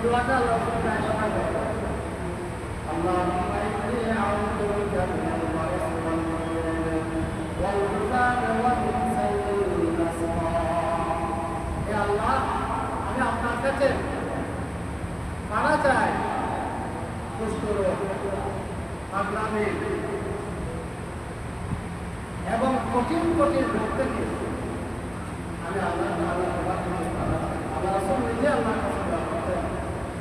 দোয়াটা আল্লাহ প্রায় সময় দেয় আল্লাহুম্মা ইন্নী আউযু বিকা মিনাল বারাসি ওয়াল ওয়াল হুসাদ ওয়া মিন সাইয়্যিল আসকাম। হে আল্লাহ, আমি আপনার কাছে পানা চাই কুষ্ঠ রোগ, পাগলামি এবং কঠিন কঠিন রোগ থেকে আমি আল্লাহ আল্লাহ রাসূল নিজে আল্লাহর কাছে দোয়া করতেন।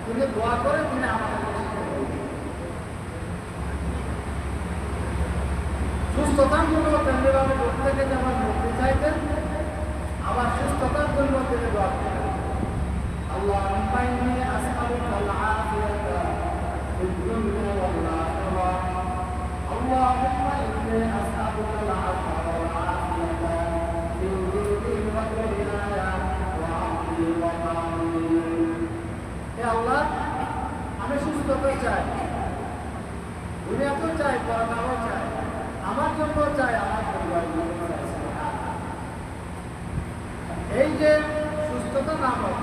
তিনি দোয়া করে তিনি আমাদের সুস্থতার জন্য তেমনিভাবে রোগ থেকে যেমন মুক্তি চাইতেন, আবার সুস্থতার জন্য তিনি দোয়া করতেন। আল্লাহুম্মা ইন্নী আসআলুকাল আফিয়াতা ফিদ দুনিয়া ওয়াল আখিরাহ। আল্লাহুম্মা ইন্নী আসআলুকাল আফওয়া ওয়াল আফিয়াতা ফিদ দীনি ওয়া দুনিয়া ওয়া আহলি ওয়া মালি। হে আল্লাহ, আমি সুস্থতা চাই, দুনিয়াতেও চাই, পরকালেও চাই, আমার জন্য চাই, আমার পরিবারের জন্য চাই। এই যে সুস্থতা নামক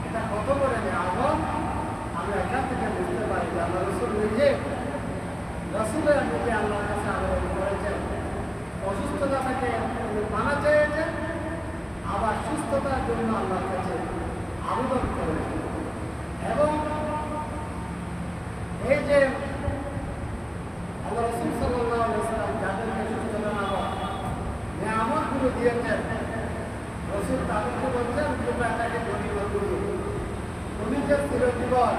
এটা কত বড় নিয়ামত আমরা এখান থেকে বুঝতে পারি যে আল্লাহ রাসূল নিজে রাসূলের নিজে আল্লাহর কাছে আবেদন করেছেন, অসুস্থতা থেকে মানা চেয়েছেন, আবার সুস্থতার জন্য আল্লাহর কাছে আবেদন করেছেন। এবং এই যে আল্লাহ রাসূল সাল্লাল্লাহু আলাইহি ওয়াসাল্লাম যাদেরকে সুস্থতা নামক নিয়ামতগুলো দিয়েছেন, রাসূল তাদেরকে বলছেন তোমরা এটাকে গনিমত করো, তুমি যে চিরজীবন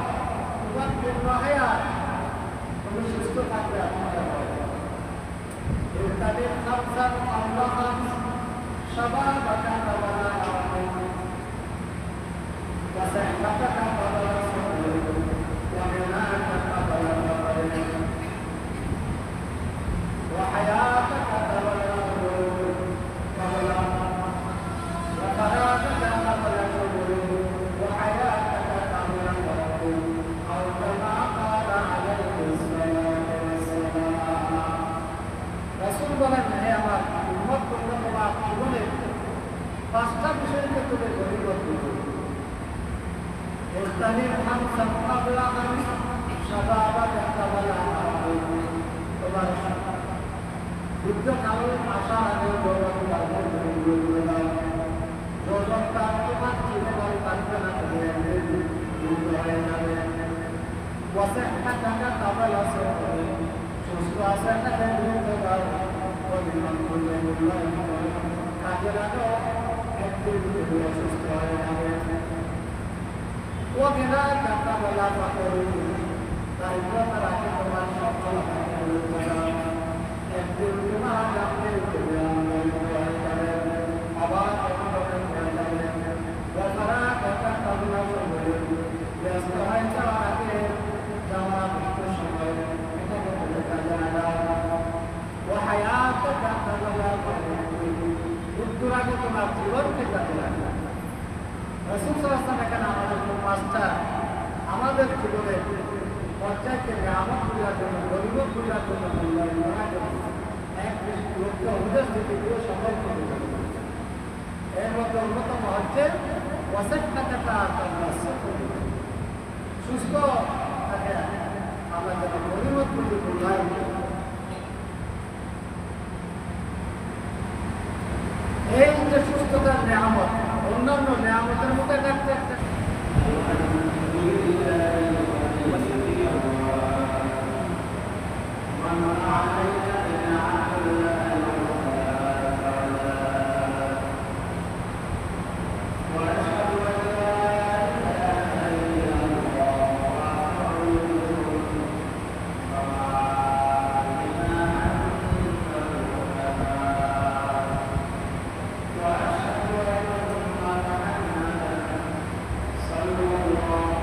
তোমার পূর্ণ হায়াত তুমি সুস্থ থাকবে। তাদের খামসান আল্লাহ শাবাবাকা ওয়ালা হারাম ওয়া সাহহাতাকা ওয়ালা রাসূল ওয়া মিনাতাকা ওয়ালা রাসূল ওয়া হায়াতাকা ওয়ালা রাসূল ওয়া فراغك قبل الغروب وحياتك قبل الغروب أو كما قال عليه الصلاة والسلام। রাসূল বলেন, হে আমার উম্মত, তোমরা তোমার জীবনে পাঁচটা বিষয়কে তুমি গনিমত করো। ইসলামের খামসান ক্বাবলা খামস শাবাবাকা ক্বাবলা হারাম। তোমার যুদ্ধকাল আসার আগে যৌবন কাল করে দাও। যৌবনটা তোমার জীবন কাটবে না, যুদ্ধ হয়ে যাবে। ওয়াসিহ্হাতাকা ক্বাবলা সাকাম। সুস্থ আছে তাকে যুদ্ধ দাও, গনিমত করলে মূল্যায়ন করো, কাজে লাগাও, একদিন তুমি অসুস্থ হয়ে যাবে। ওয়াগিনাকা ক্বাবলা ফাকর। দারিদ্রতা রাখে তোমার সচ্ছলতাকে লক্ষ্য দাও, একদিন তোমার কাছে তুমি আমদানি হয়ে যাবে, আবার একরকম হয়ে যাবে। ওয়াফারাকাকা ক্বাবলা শুগুল। ব্যস্ত হয়ে যাওয়ার আগে যাওয়ার মৃত্যুর সময় এটাকে তুমি কাজে লাগাও। ওয়া হায়াতাকা ক্বাবলা মাউতিক। মৃত্যুর আগে তোমার জীবনকে কাজে লাগাও। রাসূল সাল্লাল্লাহু আলাইহি ওয়াসাল্লাম এখানে আমাদের পাঁচটা আমাদের জীবনের পর্যায়কে নিয়ামত পূজার জন্য, গরিবত পূজার জন্য মূল্যায়ন করার জন্য এক লক্ষ্য উদ্দেশ্য দিকে সফল করে যাবে। এর মধ্যে অন্যতম হচ্ছে ওয়াসিহ্হাতাকা ক্বাবলা সাকাম। সুস্থ থাকে আমরা যেন গরিবত পূজা মূল্যায়ন করি। এই যে সুস্থতার নিয়ামত, অন্যান্য নিয়ামতের মধ্যে এটা একটা صلى الله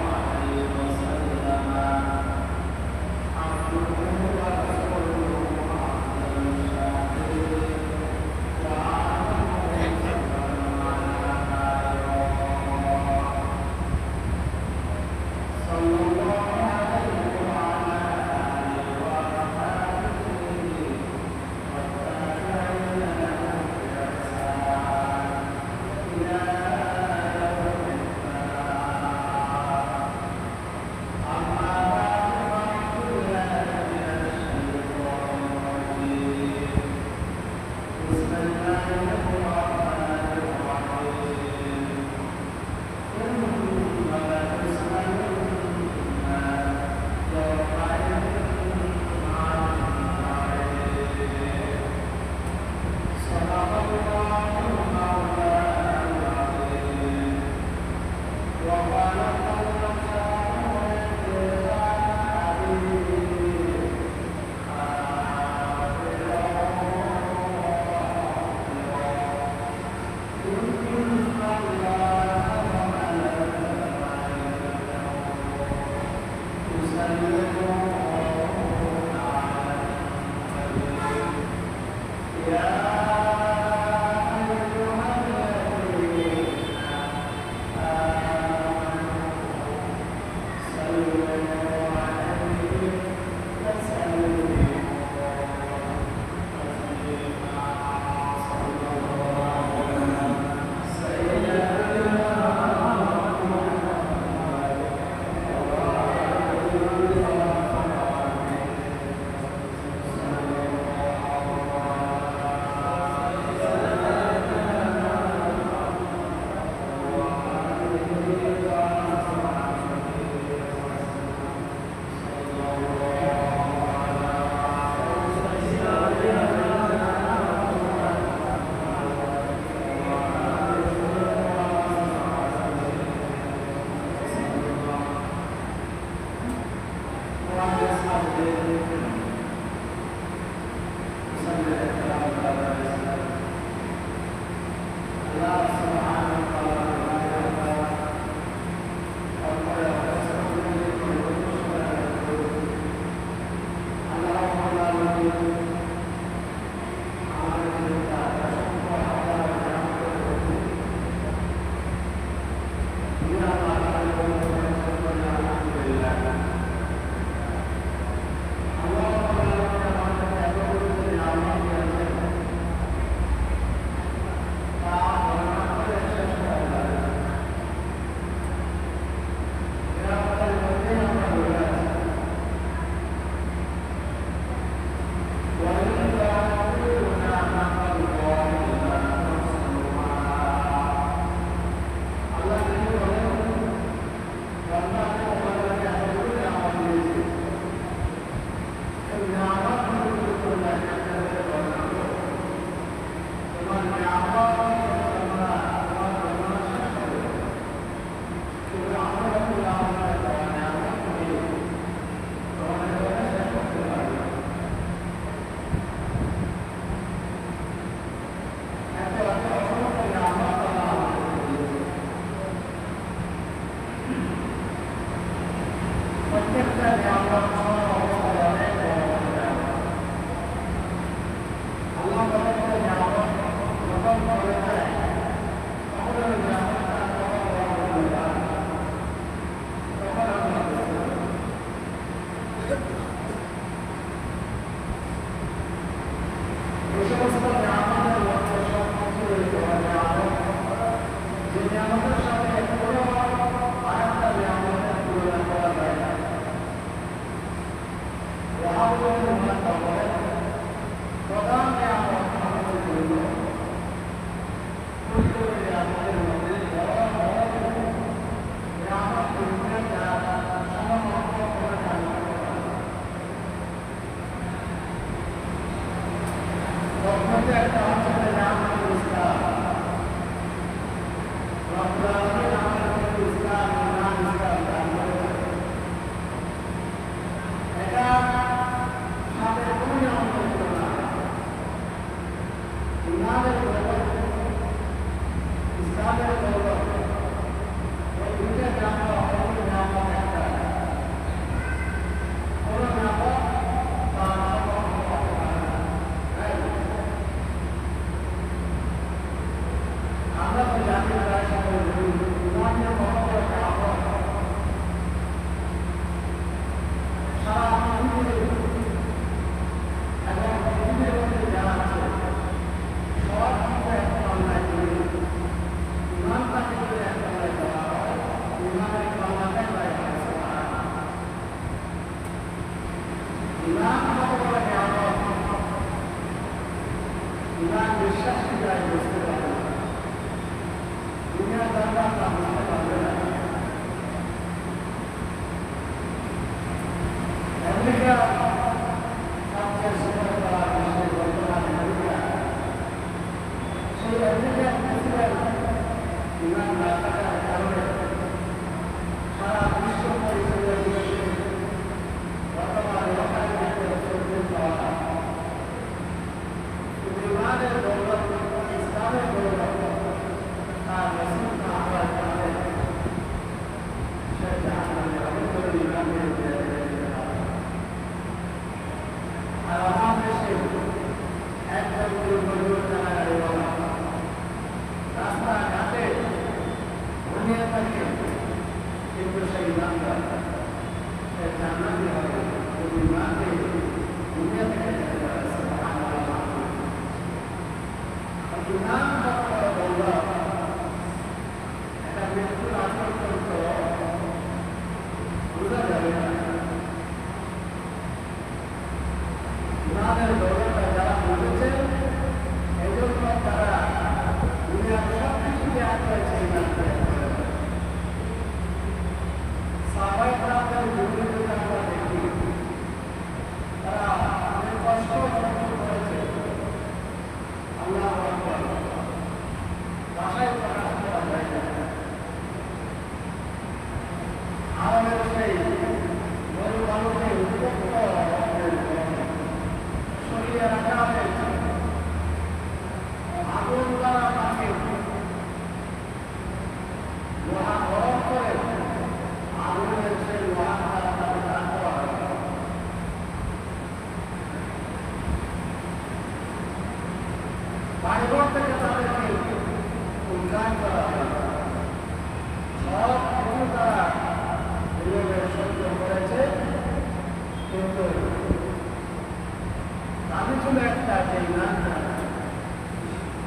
দাবি ছিল একটা যে ইমান,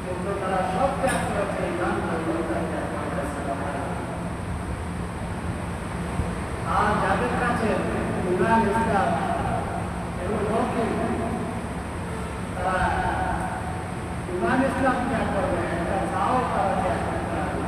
কিন্তু তারা সব ত্যাগ করেছে ইমান আর যাদের কাছে ইমান ইসলাম এবং লৌকিক, তারা ইমান ইসলাম ত্যাগ করবে, একটা চাও তারা ত্যাগ করবে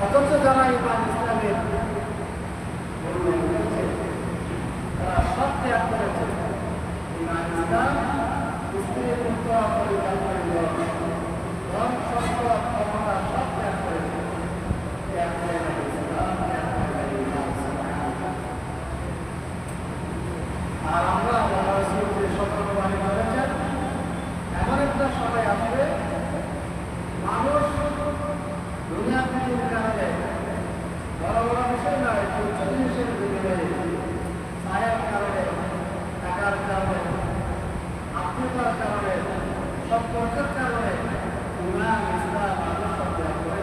অথচ যারা ইমান ইসলামের তারা সব ত্যাগ করেছে, ইমান ইসলাম, স্ত্রীর পুত্র পরিকল্পনা, ধন সম্পদ ক্ষমতা সব ত্যাগ করেছে, ত্যাগ করে ইসলাম, ত্যাগ করে ইমান। আর আমরা আল্লাহ রাসূল যে সতর্কবাণী করেছেন, এমন একটা সময় আসবে মানুষ দুনিয়া থেকে কারণে বড় বড় বিষয় নয়, জিনিসের বিনিময়ে ছায়ার কারণে, টাকার কারণে, আত্মীয়তার কারণে, সম্পর্কের কারণে ইমান ইসলাম মানুষ সব ত্যাগ করে।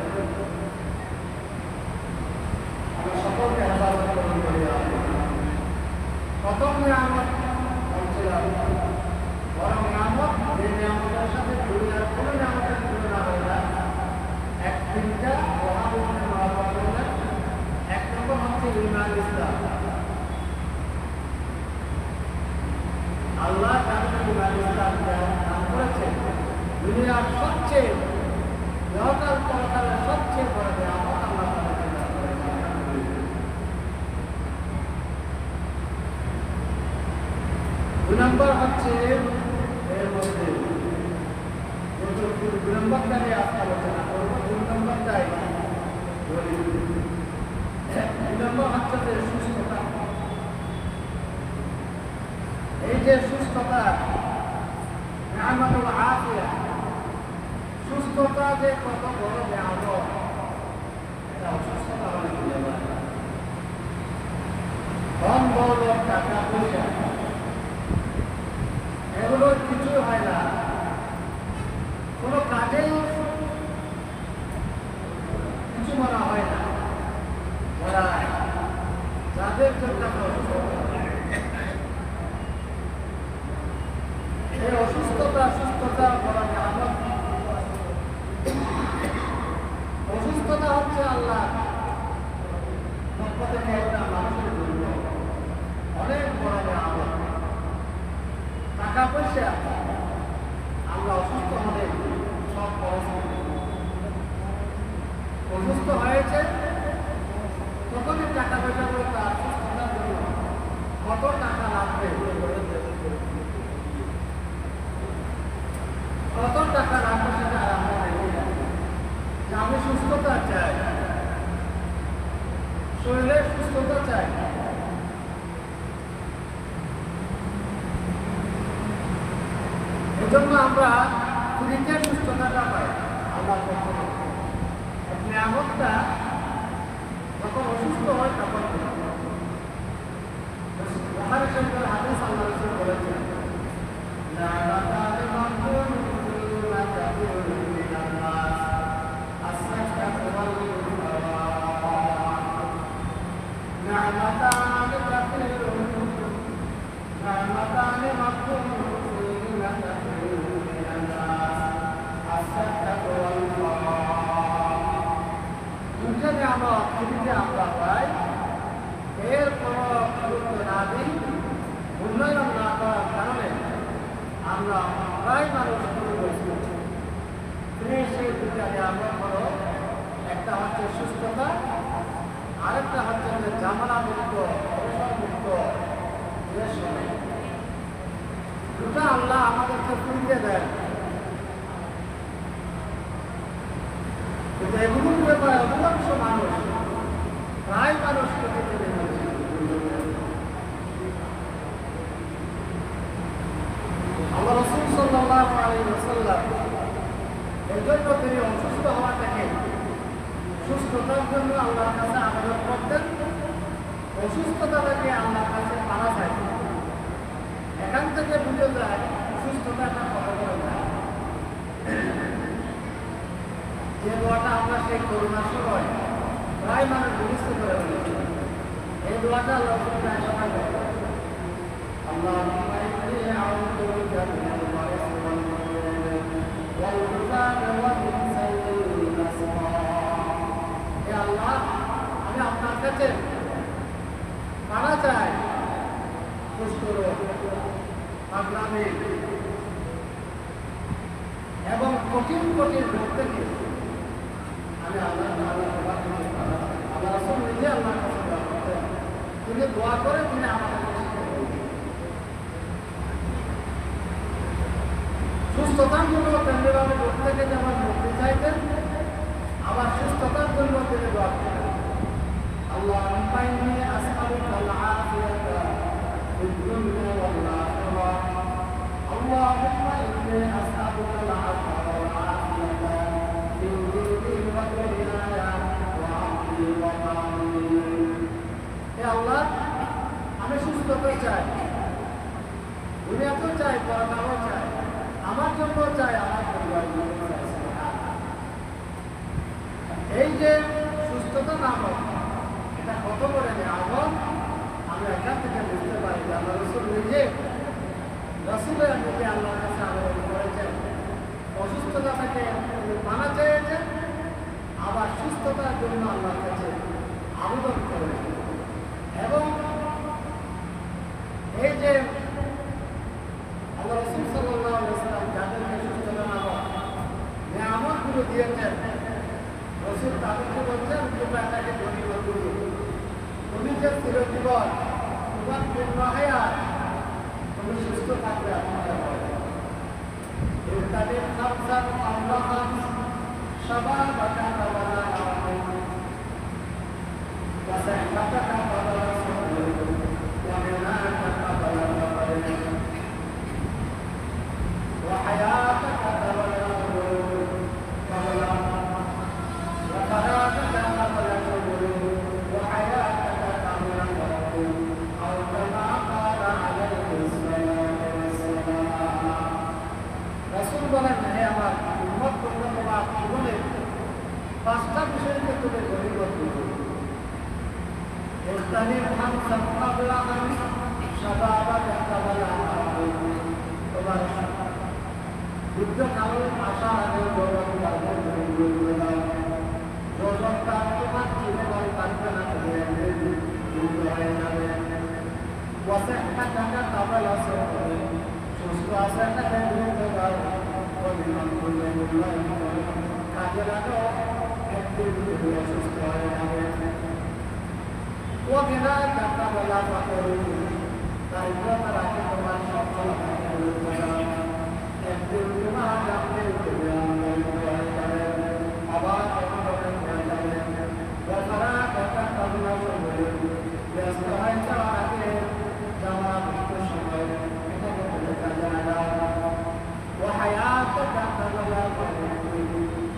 আমি সকলকে হেফাজত করুন করি। প্রথম নিয়ামত বলছিলাম, বড় নিয়ামত, যে নিয়ামতের সাথে দুনিয়ার কোনো নিয়ামতের তুলনা হয় না। এক তিনটা এক নম্বর হচ্ছে ইমান ইসলাম। আল্লাহ যাদের ইমান ইসলাম দান করেছেন, দুনিয়ার সবচেয়ে ইহকাল পরকালের সবচেয়ে বড় নিয়ামত আল্লাহ তাদেরকে দান করেছেন। দুই নম্বর হচ্ছে এর মধ্যে দুই নম্বরটাই আলোচনা করবো। দুই নম্বরটাই দুই নম্বর হচ্ছে যে সুস্থতা। এই যে সুস্থতা, নিয়ামতুল আফিয়া, সুস্থতা যে কত বড় নিয়ামত, এটা অসুস্থতা হলে ভুলে যায়। ধন দৌলত, টাকা পয়সা, এগুলো কিছুই হয় না, কোনো কাজেই কিছু মনে হয় না। ওরা যাদের জন্য এই অসুস্থতা, সুস্থতা বলা নিয়ামত। অসুস্থতা হচ্ছে আল্লাহ পক্ষ থেকে একটা মানুষের জন্য অনেক বড় নিয়ামত। টাকা পয়সা আল্লাহ অসুস্থ হলে সব পরিস্থিতি, অসুস্থ হয়েছে তখনই টাকা পয়সা করে তার সুস্থতার জন্য কত টাকা লাগবে, কত টাকা লাগবে সেটা আমরা দেখি না। যে আমি সুস্থতা চাই, শরীরের সুস্থতা চাই, এজন্য আমরা ফ্রিতে সুস্থতাটা পাই আল্লাহর পক্ষ থেকে। নিয়ামতটা যখন অসুস্থ হয় তখন বুখারী শরীফের হাদিস আল্লাহ রাসূল বলেছেন, দুইটা নিয়ামত পৃথিবীতে আমরা পাই, এর কোনো গুরুত্ব না দিই, মূল্যায়ন না করার কারণে আমরা প্রায় মানুষ ক্ষতিগ্রস্ত। সেই দুইটা নিয়ামত হলো, একটা হচ্ছে সুস্থতা, আরেকটা হচ্ছে যে জামানা মুক্ত, অবসর মুক্ত যে সময়। দুটা আল্লাহ আমাদেরকে ফিরিয়ে দেন, কিন্তু এগুলোর ব্যাপারে অধিকাংশ মানুষ, প্রায় মানুষ ক্ষতিতে নেমেছে। আল্লাহ রাসূল সাল্লাল্লাহু আলাইহি ওয়াসাল্লাম এই জন্য তিনি অসুস্থ হওয়া থেকে সুস্থতার জন্য আল্লাহর কাছে আবেদন করতেন, অসুস্থতা থেকে আল্লাহর কাছে পানা চাইতেন। এখান থেকে বুঝে যায় সুস্থতাটা কত বড় যায়। যে দোয়াটা আমরা সেই করোনার সময় প্রায় মানুষ মুখস্থ করে ফেলেছি, এই দোয়াটা আল্লাহ প্রায় সবাই করে। আল্লাহ আমি আপনার কাছে মারা চাই সুস্থ রোগ, পাগলামি এবং কঠিন কঠিন রোগ থেকে আমি আল্লাহ রাসূল নিজে আল্লাহর কাছে দোয়া করতেন। তিনি দোয়া করে তিনি আমাদের সুস্থতার জন্য তেমনিভাবে রোগ থেকে যেমন মুক্তি চাইতেন, আবার সুস্থতার জন্য তিনি দোয়া করতেন। আল্লাহুম্মা ইন্নী আসআলুকাল আফিয়াতা ফিদ দুনিয়া ওয়াল আখিরাহ। আল্লাহুম্মা ইন্নী আসআলুকাল আফিয়াতা ফিদ দীনি ওয়া দুনিয়ায়া ওয়া আখরি ওয়া মালি। হে আল্লাহ, আমি সুস্থতা চাই, দুনিয়াতেও চাই, পরকালেও চাই, আমার জন্য চাই, আমার পরিবারের জন্য চাই। এই যে সুস্থতা নামক এটা কত বড় নিয়ামত আমরা এখান থেকে বুঝতে পারি যে আল্লাহ রাসূল নিজে রাসূলের নিজে আল্লাহর কাছে আবেদন করেছেন, অসুস্থতা থেকে মানা চেয়েছেন, আবার সুস্থতার জন্য আল্লাহর কাছে আবেদন করেছেন। এবং এই যে আল্লাহ রাসূল সাল্লাল্লাহু আলাইহি ওয়াসাল্লাম যাদেরকে সুস্থতা নামক নিয়ামতগুলো দিয়েছেন, রাসূল তাদেরকে বলছেন তোমরা এটাকে গনিমত করো। তুমি যে চিরজীবন তোমার পূর্ণ হায়াত তুমি সুস্থ থাকবে। তাদের খামসান আল্লাহ শাবাবাকা ওয়ালা হারাম ওয়া সাহহাতাকা ওয়ালা রাসূল ওয়া মিনাতাকা ওয়ালা রাসূল ওয়া হায়াতাকা ওয়ালা রাসূল ওয়া وفراغك قبل الغروب وحياتك قبل الغروب أو كما قال عليه الصلاة والسلام। রাসূল বলেন, হে আমার উম্মত, তোমরা তোমার জীবনে পাঁচটা বিষয়কে তুমি গনিমত করো। ইখতানিম খামসান ক্বাবলা খামস শাবাবাকা ক্বাবলা হারাম। তোমার যুদ্ধকাল আসার আগে যৌবন কালকে তুমি করে দাও। যৌবনটা তোমার জীবন কাটবে না, যুদ্ধ হয়ে যাবে। ওয়াসিহ্হাতাকা ক্বাবলা সাকাম। সুস্থ আসাটাকে যুদ্ধ দাও, গনিমত করলে মূল্যায়ন করো, কাজে লাগাও, একদিন তুমি অসুস্থ হয়ে যাবে। ওয়াগিনাকা ক্বাবলা ফাকর। দারিদ্রতা রাখে তোমার সচ্ছলতাকে বৃদ্ধি দাও, একদিন তোমার কাছে তুমি আমদানি হয়ে যাবে, আবার একভাবে হয়ে যাবে। ওয়াফরাগাকা ক্বাবলা শুগুলিক। ব্যস্ত হয়ে যাওয়ার আগে যাওয়া মুক্ত সময় এটাকে তুমি কাজে লাগাও। ওয়া হায়াতাকা ক্বাবলা মাউতিক।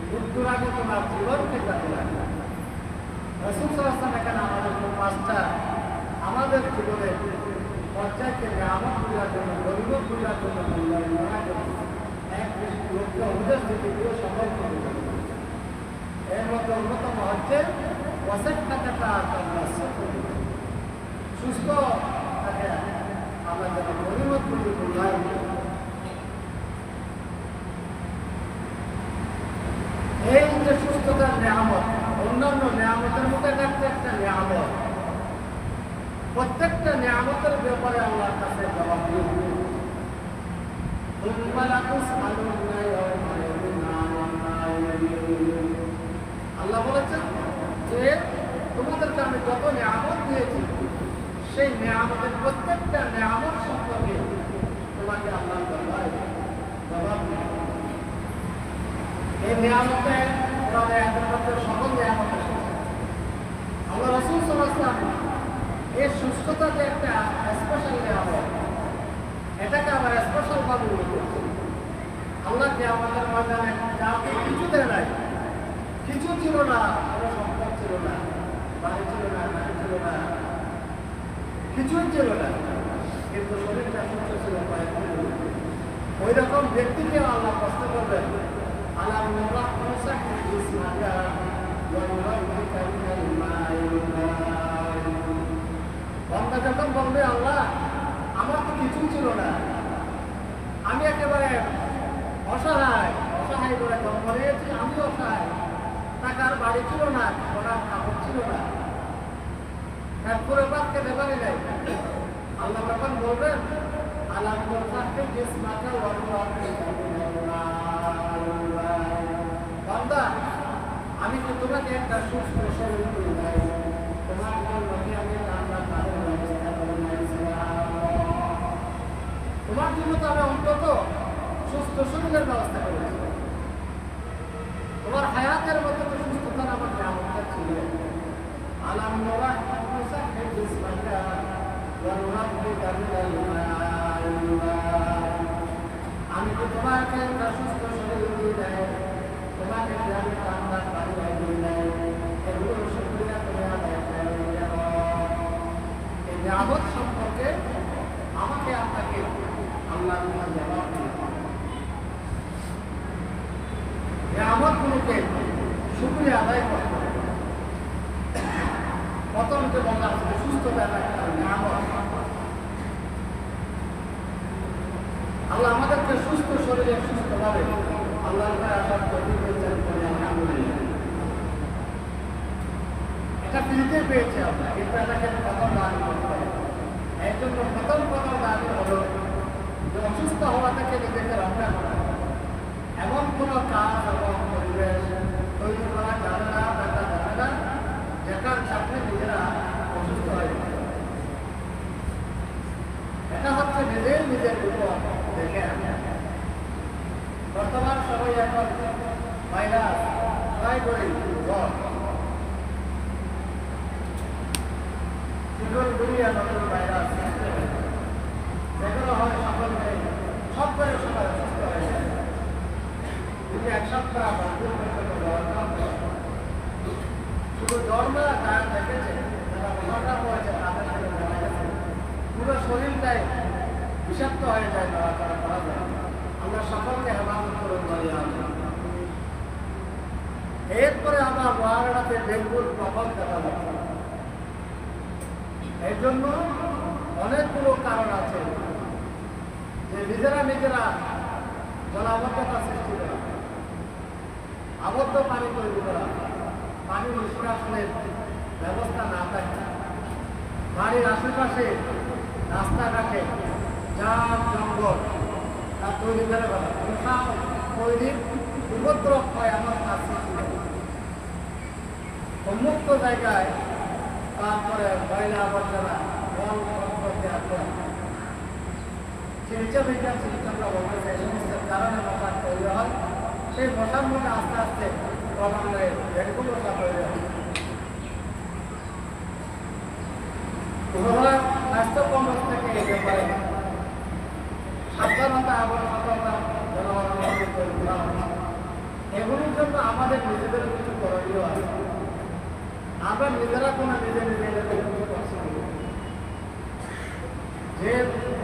মৃত্যুর আগে তোমার জীবনকে কাজে লাগাও। রাসূল সাল্লাল্লাহু আলাইহি ওয়াসাল্লাম এখানে আমাদের পাঁচটা আমাদের জীবনের পর্যায়কে নিয়ামতগুলোর জন্য, গরিবগুলোর জন্য মূল্যায়ন করার জন্য এক লোককে উপদেশ দিতে গিয়ে সফল করে। এর মধ্যে অন্যতম হচ্ছে ওয়াসিহ্হাতাকা ক্বাবলা সাকাম। সুস্থ থাকে আমরা যেন গনিমতগুলি মূল্যায়ন করি। প্রত্যেকটা নিয়ামতের ব্যাপারে আল্লাহর কাছে জবাব দিও। আল্লাহ বলেছেন যে তোমাদেরকে আমি যত নিয়ামত দিয়েছি সেই নিয়ামতের প্রত্যেকটা নিয়ামত সম্পর্কে তোমাকে আল্লাহ দরবারে জবাব দিও। এই নিয়ামতে সকল নিয়ামত এসেছে। আল্লাহ রাসূল সাল্লাল্লাহু আলাইহি ওয়াসাল্লাম এই সুস্থতা যে একটা স্পেশাল নিয়ামত, এটাকে আবার স্পেশাল ভাবে উল্লেখ করছে। আল্লাহকে আমাদের ময়দানে কাউকে কিছু দেয় নাই, কিছু ছিল না, কোনো সম্পদ ছিল না, বাড়ি ছিল না, গাড়ি ছিল না, কিছুই ছিল না, কিন্তু শরীরটা সুস্থ ছিল। ওই রকম ব্যক্তিকেও আল্লাহ প্রশ্ন করবেন, আল্লাহ বন্দা যখন বলবে আল্লাহ আমার তো কিছুই ছিল না, আমি একেবারে অসহায় অসহায় করে জন্ম নিয়েছি, আমি অসহায়, টাকার বাড়ি ছিল না, ওনার কাপড় ছিল না, পুরো বাদ খেতে পারি নাই। আল্লাহ তখন বলবেন আল্লাহ বান্দা আমি তো তোমাকে একটা সুস্থ শরীর করে দেয়, তোমার জন্য আমি রান্না কাজের ব্যবস্থা করে তোমার জন্য তো আমি অন্তত সুস্থ শরীরের ব্যবস্থা করেছি। তোমার হায়াতের মধ্যে তো সুস্থতার আমার নিয়ামতটা ছিল। আমি তো তোমাকে একটা সুস্থ শরীর দিয়ে দেয়, তোমাকে আমি রান্নার বাড়ি দিয়ে দেয়, এগুলো শুক্রিয়া তুমি আদায় করে যেন এই নিয়ামত সম্পর্কে আমাকে আপনাকে আল্লাহ জবাব দিন। নিয়ামতগুলোকে শুকরিয়া আদায় করতে হবে। প্রথম যে বলা আছে সুস্থতা একটা নিয়ামত। আল্লাহ আমাদেরকে সুস্থ শরীরে সুস্থভাবে আল্লাহর আসার প্রতিযোগিতা করে আলহামদুলিল্লাহ। এটা ফ্রিতে পেয়েছে আমরা, কিন্তু এটাকে প্রথম দান করতে হবে। এর জন্য প্রথম দান হলো যে অসুস্থ হওয়া থেকে নিজেকে রক্ষা করা, এমন কোনো কাজ এবং পরিবেশ তৈরি করা যাবে না, দেখা যাবে না যেটার সাথে নিজেরা অসুস্থ হয়ে যাবে। এটা হচ্ছে নিজের উপর দেখে রাখা। বর্তমান সবাই এখন ভাইরাস ট্রাই করে জ্বর চিকনগুনিয়া নতুন ভাইরাস যেগুলো হয় সকলকে সব করে সবাই অসুস্থ হয়ে যায়। কিন্তু এক সপ্তাহ বা 2 পর্যন্ত জ্বর শুধু জ্বর না, তার দেখেছে যারা জ্বরটা পড়েছে তাদের সাথে জানা গেছে পুরো শরীরটাই বিষাক্ত হয়ে যায়, তারা করা যায়। আমরা সকলকে হেফাজত করুন বলে আমরা। এরপরে আবার ওয়ারাতে ডেঙ্গুর প্রভাব দেখা যাচ্ছে। এর জন্য অনেকগুলো কারণ আছে যে নিজেরা জলাবদ্ধতা সৃষ্টি করা, আবদ্ধ পানি তৈরি করা, পানি নিষ্কাশনের ব্যবস্থা না থাকে, বাড়ির আশেপাশে রাস্তাঘাটে জাম জঙ্গল তা তৈরি করে ফেলা, মশা তৈরির উপদ্রব হয় আমার কাজ সৃষ্টি করে। উন্মুক্ত জায়গায় তারপরে ময়লা আবর্জনা চিকিৎসকরা বলতেছে এই সমস্ত কারণে মশা তৈরি হয়। সেই মশার মধ্যে আস্তে আস্তে ক্রমান্বয়ে ডেঙ্গু মশা তৈরি হয়। স্বাস্থ্য কমপ্লেক্স থেকে এই ব্যাপারে সাবধানতা এবং সতর্কতা জনগণের তৈরি করা হচ্ছে। এগুলির জন্য আমাদের নিজেদের কিছু করণীয় আছে। আমরা নিজেরা কোনো নিজেদের কিছু করছি যে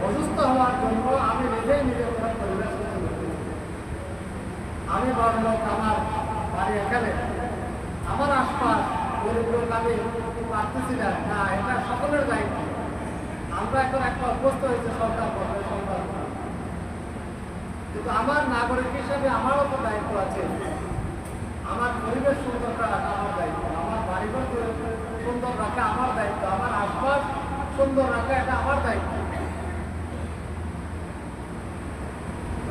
অসুস্থ হওয়ার জন্য আমি নিজেই নিজের কোনো পরিবেশ কিছু করছি। আমি ভাবলো আমার বাড়ি এখানে, আমার আশপাশ পরিবেশ আমি পারতেছি না, না এটা সকলের দায়িত্ব। আমরা এখন একটা অভ্যস্ত হয়েছে সরকার করবে সরকার, কিন্তু আমার নাগরিক হিসেবে আমারও তো দায়িত্ব আছে। আমার পরিবেশ সুন্দর রাখা আমার দায়িত্ব, আমার বাড়িঘর সুন্দর রাখা আমার দায়িত্ব, আমার আশপাশ সুন্দর রাখা এটা আমার দায়িত্ব।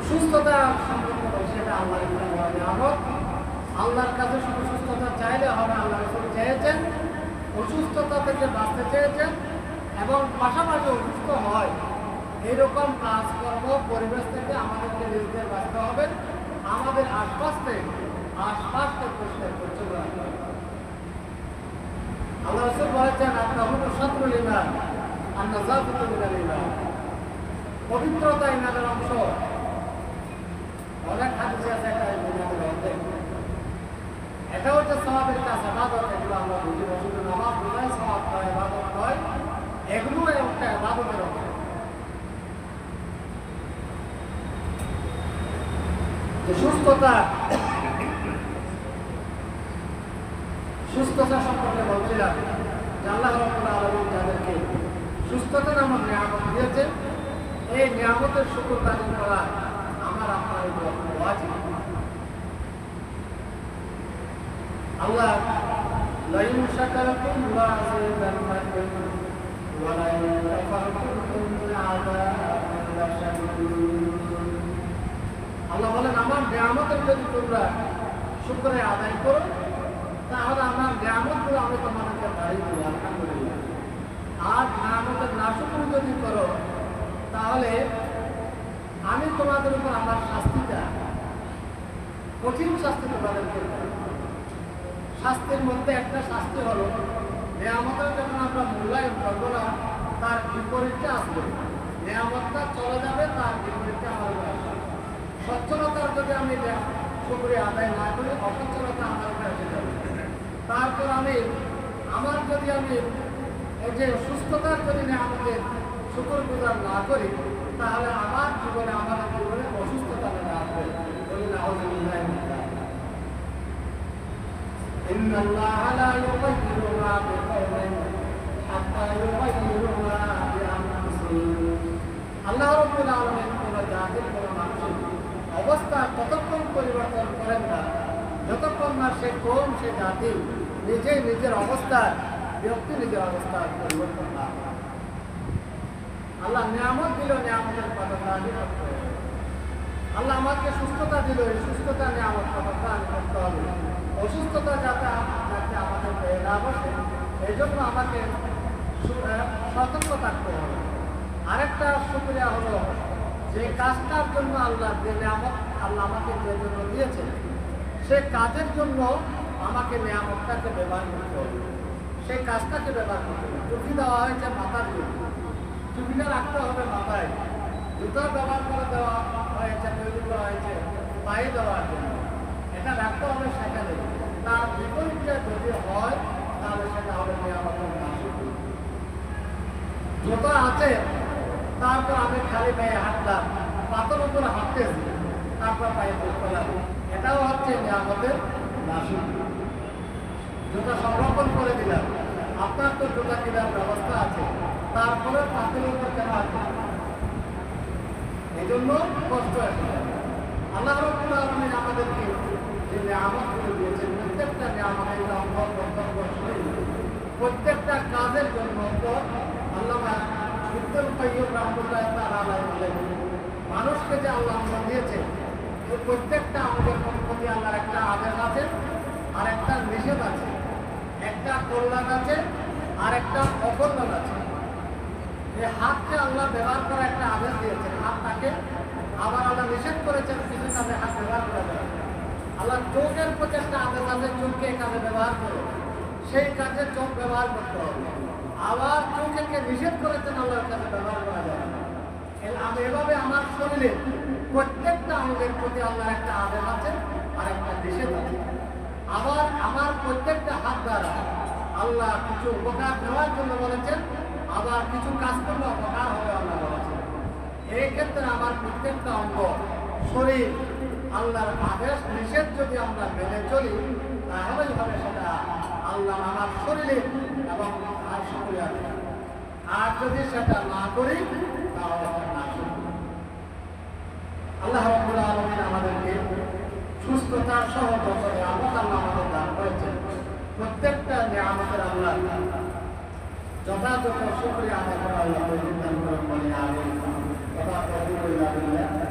সুস্থতা সম্পর্কে সেটা আল্লাহর নিয়ামত। আল্লাহর কাছে শুধু সুস্থতা চাইলে হবে, আল্লাহ রাসূল চেয়েছেন, অসুস্থতা থেকে বাঁচতে চেয়েছেন এবং পাশাপাশি অসুস্থ হয় এইরকম কাজকর্ম পরিবেশ থেকে আমাদেরকে নিজেদের বাঁচতে হবে। আমাদের আশপাশকে পরিষ্কার পরিচ্ছন্ন রাখতে হবে। আল্লাহ রাসূল বলেছেন, আত-তাহুরু শাতরুল ঈমান, আন-নাযাফাতু মিনাল ঈমান। পবিত্রতা ঈমানের অংশ। অনেক হাদিসে আছে একটা ঈমানের অর্ধেক। এটা হচ্ছে সওয়াবের কাজ, ইবাদত। এগুলো আমরা বুঝি না, শুধু নামাজ নয়, সওয়াব নয়, ইবাদত নয়, এগুলো একটা ইবাদতের অংশ। সুস্থতা সম্পর্কে বলছিলাম যে আল্লাহ রাব্বুল আলামিন যাদেরকে সুস্থতা নামক নিয়ামত দিয়েছেন, এই নিয়ামতের শুকর আদায় করা আমার আপনার উপর ওয়াজিব। আল্লাহ লাইন শাকারতুম লাযিদান্নাকুম ওয়া লাইন কাফারতুম ইন্না আযাবি লাশাদীদ। আল্লাহ বলেন, আমার নিয়ামতের যদি তোমরা শুকরে আদায় করো তাহলে আমার নিয়ামতগুলো আমি তোমাদেরকে বাড়িয়ে দেবো, আলহামদুলিল্লাহ। আর নিয়ামতের নাশুকরি যদি করো তাহলে আমি তোমাদের উপর আমার শাস্তিটা, কঠিন শাস্তি তোমাদেরকে দেব। শাস্তির মধ্যে একটা শাস্তি হলো, নিয়ামতের যখন আমরা মূল্যায়ন করবো না, তার বিপরীতটা আসবে। নিয়ামতটা চলে যাবে, তার বিপরীতটা আমাদের আসবে। সচ্ছলতার যদি আমি শুকরিয়া আদায় না করি, অসচ্ছলতা আমার উপরে এসে যাবে। তারপর যদি আমি এই যে সুস্থতার যদি আমাদের শুকর গুজার না করি, তাহলে আমার জীবনে অসুস্থতা নেমে আসবে। বলি নাউযুবিল্লাহি মিন যালিক। ইন্নাল্লাহা লা ইউগাইয়িরু মা বিকাওমিন হাত্তা ইউগাইয়িরু মা বিআনফুসিহিম। আল্লাহ রাব্বুল আলামিন কোন জাতির, কোন মানুষের অবস্থা ততক্ষণ পরিবর্তন করেন না যতক্ষণ না সে কোন, সে জাতি নিজের অবস্থার, ব্যক্তি নিজের অবস্থার পরিবর্তন না করে। আল্লাহ নিয়ামত দিল, নিয়ামতের কদরদানি করতে হবে। আল্লাহ আমাকে সুস্থতা দিল, এই সুস্থতা নিয়ামত কদরদানি করতে হবে। অসুস্থতা যাতে আমাদের পেয়ে না বসে, এই জন্য আমাকে সতর্ক থাকতে হবে। আরেকটা শুকরিয়া হলো, যে কাজটার জন্য আল্লাহ যে নিয়ামত আল্লাহ আমাকে যে জন্য দিয়েছেন, সে কাজের জন্য আমাকে নিয়ামতটাকে ব্যবহার করতে হবে, সেই কাজটাকে ব্যবহার করতে হবে। টুপি দেওয়া হয়েছে মাথার জন্য, টুপিটা রাখতে হবে মাথায়। জুতো ব্যবহার করে দেওয়া হয়েছে, তৈরি করা হয়েছে পায়ে দেওয়ার জন্য, এটা রাখতে হবে সেখানে। তার বিপরীতে যদি হয় তাহলে সেটা হবে নিয়ামতের নাশুকরি। জুতো আছে, তারপর আমি খালি পায়ে হাঁটলাম, পাথর উপরে হাঁটতেছি, তারপর পায়ে করলাম, এটাও হচ্ছে নিয়ামতের নাশুকরি। জুতা সংরক্ষণ করে দিলাম, আপনার তো জুতা কেনার ব্যবস্থা আছে, তারপরে পাথরের উপর কেন আছে, এই জন্য কষ্ট আসে। আল্লাহ রাব্বুল আলামিন আমাদেরকে যে নিয়ামতগুলো দিয়েছেন, প্রত্যেকটা নিয়ামতের অঙ্গ প্রত্যঙ্গ শরীর, প্রত্যেকটা কাজের জন্য আল্লামা ইবনুল কাইয়্যিম রাহমাতুল্লাহি তাআলা আলাইহি বলেন, মানুষকে যে আল্লাহ দিয়েছেন, এই প্রত্যেকটা আমাদের প্রতি আল্লাহর একটা আদেশ আছে আর একটা নিষেধ আছে, একটা কল্যাণ আছে আর একটা অকল্যাণ আছে। এই হাতকে আল্লাহ ব্যবহার করার একটা আদেশ দিয়েছেন, হাতটাকে আবার আল্লাহ নিষেধ করেছেন কিছু কাজে হাত ব্যবহার করা যায়। আল্লাহ চোখের প্রতি একটা আদেশ আছে, চোখকে এই কাজে ব্যবহার করো, সেই কাজে চোখ ব্যবহার করতে হবে। আবার চোখকে নিষেধ করেছেন আল্লাহর কাছে ব্যবহার করা যায়। আমি এভাবে আমার শরীরে প্রত্যেকটা অঙ্গের প্রতি আল্লাহর একটা আদেশ আছে আর একটা নিষেধ আছে। আবার আমার প্রত্যেকটা হাত দ্বারা আল্লাহ কিছু উপকার দেওয়ার জন্য বলেছেন, আবার কিছু কাজ করলে অপকার হবে আল্লাহ বলেছেন। এই ক্ষেত্রে আমার প্রত্যেকটা অঙ্গ, শরীর আল্লাহর আদেশ নিষেধ যদি আমরা মেনে চলি, তাহলেই হবে সেটা আল্লাহ আমার শরীরে এবং আর শুকরিয়া। আর যদি সেটা না করি তাহলে না করি। আল্লাহ রাব্বুল আলামিন আমাদেরকে সুস্থতা সহ বছরে আল্লাহ আমাদের দান করেছেন। প্রত্যেকটা নিয়ামতের আল্লাহ যথাযথ শুকরিয়া আদায় করা আল্লাহ তৌফিক দান করুন বলে আমিন। ওয়া বারাকাতুহু।